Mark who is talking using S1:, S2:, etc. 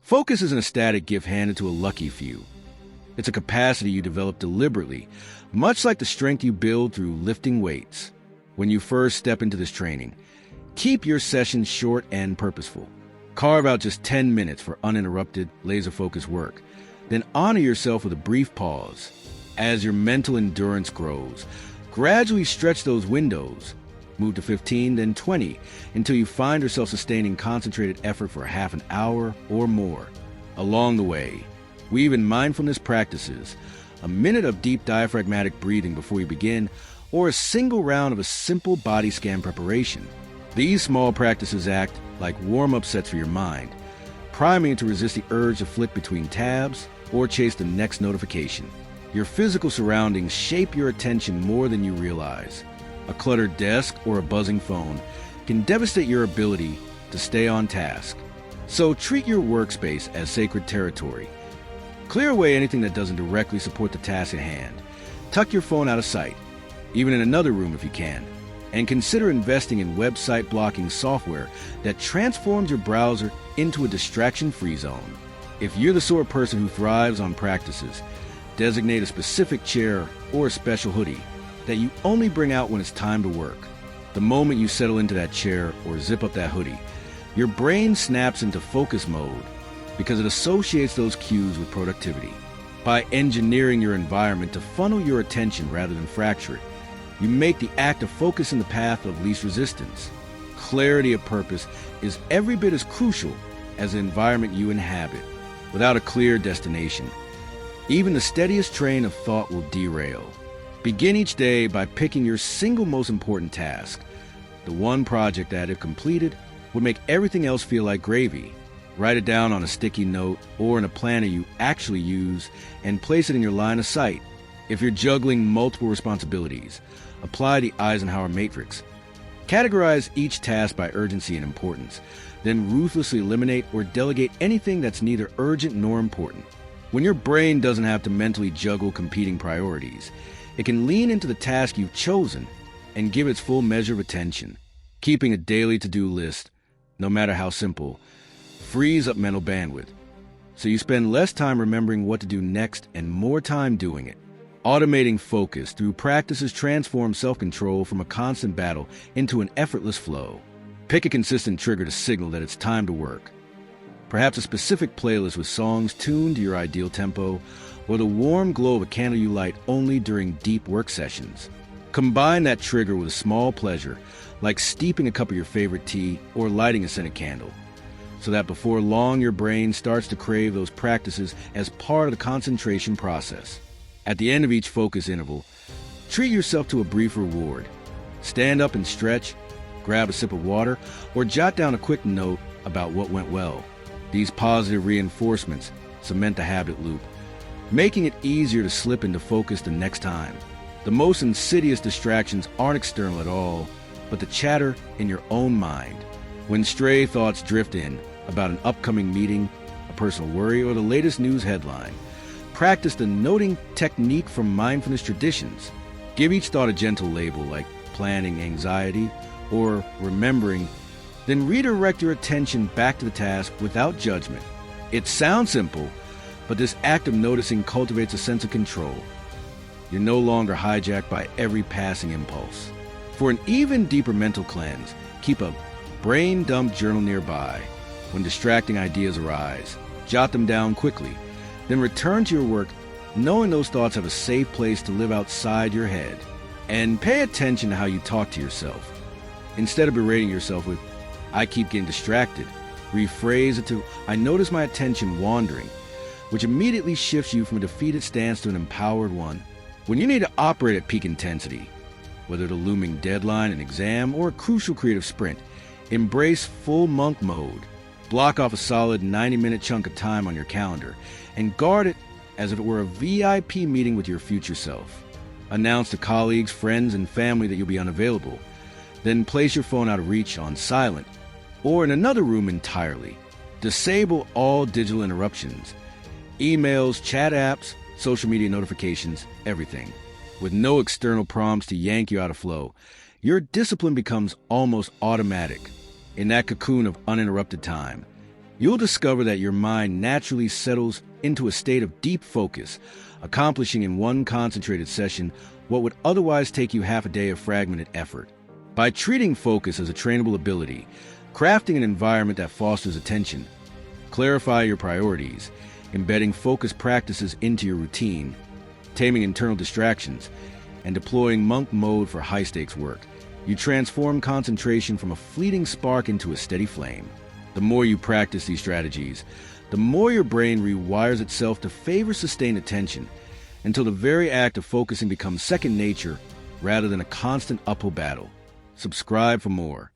S1: Focus isn't a static gift handed to a lucky few. It's a capacity you develop deliberately, much like the strength you build through lifting weights. When you first step into this training, keep your sessions short and purposeful. Carve out just 10 minutes for uninterrupted, laser-focused work. Then honor yourself with a brief pause. As your mental endurance grows, gradually stretch those windows. Move to 15, then 20, until you find yourself sustaining concentrated effort for half an hour or more. Along the way, weave in mindfulness practices, a minute of deep diaphragmatic breathing before you begin, or a single round of a simple body scan preparation. These small practices act like warm-up sets for your mind, priming it to resist the urge to flick between tabs or chase the next notification. Your physical surroundings shape your attention more than you realize. A cluttered desk or a buzzing phone can devastate your ability to stay on task. So treat your workspace as sacred territory. Clear away anything that doesn't directly support the task at hand. Tuck your phone out of sight, even in another room if you can, and consider investing in website blocking software that transforms your browser into a distraction-free zone. If you're the sort of person who thrives on practices, designate a specific chair or a special hoodie that you only bring out when it's time to work. The moment you settle into that chair or zip up that hoodie, your brain snaps into focus mode because it associates those cues with productivity. By engineering your environment to funnel your attention rather than fracture it, you make the act of focusing the path of least resistance. Clarity of purpose is every bit as crucial as the environment you inhabit. Without a clear destination, even the steadiest train of thought will derail. Begin each day by picking your single most important task, the one project that, if completed, would make everything else feel like gravy. Write it down on a sticky note or in a planner you actually use and place it in your line of sight. If you're juggling multiple responsibilities, apply the Eisenhower matrix. Categorize each task by urgency and importance, then ruthlessly eliminate or delegate anything that's neither urgent nor important. When your brain doesn't have to mentally juggle competing priorities, it can lean into the task you've chosen and give its full measure of attention. Keeping a daily to-do list, no matter how simple, frees up mental bandwidth, so you spend less time remembering what to do next and more time doing it. Automating focus through practices transforms self-control from a constant battle into an effortless flow. Pick a consistent trigger to signal that it's time to work. Perhaps a specific playlist with songs tuned to your ideal tempo, or the warm glow of a candle you light only during deep work sessions. Combine that trigger with a small pleasure, like steeping a cup of your favorite tea or lighting a scented candle, so that before long your brain starts to crave those practices as part of the concentration process. At the end of each focus interval, treat yourself to a brief reward. Stand up and stretch, grab a sip of water, or jot down a quick note about what went well. These positive reinforcements cement the habit loop, making it easier to slip into focus the next time. The most insidious distractions aren't external at all, but the chatter in your own mind. When stray thoughts drift in about an upcoming meeting, a personal worry, or the latest news headline, practice the noting technique from mindfulness traditions. Give each thought a gentle label like planning anxiety or remembering, then redirect your attention back to the task without judgment. It sounds simple, but this act of noticing cultivates a sense of control. You're no longer hijacked by every passing impulse. For an even deeper mental cleanse, keep a brain dump journal nearby. When distracting ideas arise, jot them down quickly, then return to your work knowing those thoughts have a safe place to live outside your head. And pay attention to how you talk to yourself. Instead of berating yourself with, "I keep getting distracted," rephrase it to, "I notice my attention wandering," which immediately shifts you from a defeated stance to an empowered one. When you need to operate at peak intensity, whether the looming deadline, an exam, or a crucial creative sprint, embrace full monk mode. Block off a solid 90-minute chunk of time on your calendar and guard it as if it were a VIP meeting with your future self. Announce to colleagues, friends, and family that you'll be unavailable. Then place your phone out of reach on silent or in another room entirely. Disable all digital interruptions. Emails, chat apps, social media notifications, everything. With no external prompts to yank you out of flow, your discipline becomes almost automatic. In that cocoon of uninterrupted time, You'll discover that your mind naturally settles into a state of deep focus, accomplishing in one concentrated session what would otherwise take you half a day of fragmented effort. By treating focus as a trainable ability, crafting an environment that fosters attention, clarify your priorities, embedding focus practices into your routine, taming internal distractions, and deploying monk mode for high-stakes work, you transform concentration from a fleeting spark into a steady flame. The more you practice these strategies, the more your brain rewires itself to favor sustained attention, until the very act of focusing becomes second nature rather than a constant uphill battle. Subscribe for more.